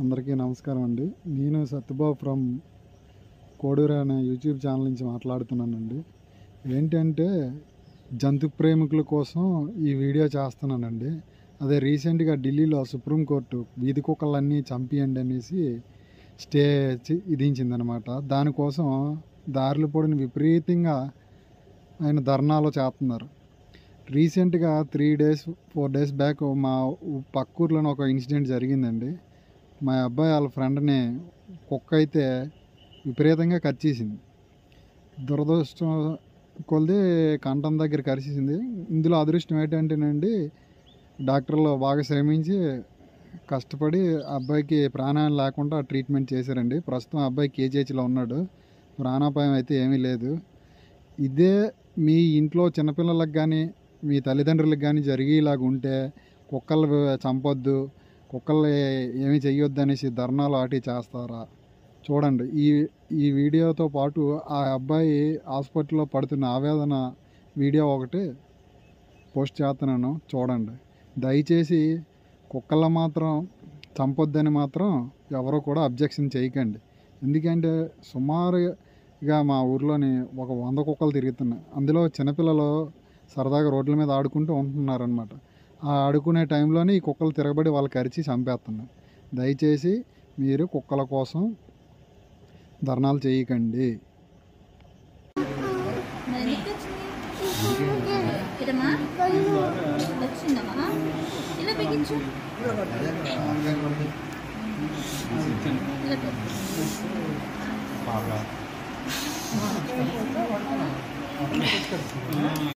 అందరికీ నమస్కారం అండి. నేను సత్యబాబు ఫ్రమ్ కోడూరు అనే యూట్యూబ్ ఛానల్ నుంచి మాట్లాడుతున్నానండి. ఏంటంటే జంతు ప్రేమికుల కోసం ఈ వీడియో చేస్తున్నానండి. అదే రీసెంట్గా ఢిల్లీలో సుప్రీంకోర్టు వీధి కుక్కలన్నీ చంపియండి అనేసి స్టే విధించిందనమాట. దానికోసం దారులు పొడిని విపరీతంగా ఆయన ధర్నాలు చేస్తున్నారు. రీసెంట్గా 4 డేస్ బ్యాక్ మా పక్కూర్లోనే ఒక ఇన్సిడెంట్ జరిగిందండి. మా అబ్బాయి వాళ్ళ ఫ్రెండ్ని కుక్క అయితే విపరీతంగా కరిచేసింది. దురదృష్టం కొలిది కంఠం దగ్గర కరిచేసింది. ఇందులో అదృష్టం ఏంటంటేనండి, డాక్టర్లు బాగా శ్రమించి కష్టపడి అబ్బాయికి ప్రాణాయం లేకుండా ట్రీట్మెంట్ చేశారండి. ప్రస్తుతం అబ్బాయి కేజీహెచ్లో ఉన్నాడు. ప్రాణాపాయం అయితే ఏమీ లేదు. ఇదే మీ ఇంట్లో చిన్నపిల్లలకు కానీ మీ తల్లిదండ్రులకు కానీ జరిగేలాగా ఉంటే కుక్కలు చంపొద్దు, కుక్కలు ఏమీ చెయ్యొద్దు అనేసి ధర్నాలు ఆటి చేస్తారా? చూడండి. ఈ వీడియోతో పాటు ఆ అబ్బాయి హాస్పిటల్లో పడుతున్న ఆవేదన వీడియో ఒకటి పోస్ట్ చేస్తున్నాను, చూడండి. దయచేసి కుక్కల మాత్రం చంపొద్దని మాత్రం ఎవరో కూడా అబ్జెక్షన్ చేయకండి. ఎందుకంటే సుమారుగా మా ఊర్లోని ఒక 100 కుక్కలు తిరుగుతున్నాయి. అందులో చిన్నపిల్లలు సరదాగా రోడ్ల మీద ఆడుకుంటూ ఉంటున్నారనమాట. ఆ ఆడుకునే టైంలోనే ఈ కుక్కలు తిరగబడి వాళ్ళకి అరిచి చంపేస్తున్నాయి. దయచేసి మీరు కుక్కల కోసం ధర్నాలు చేయకండి.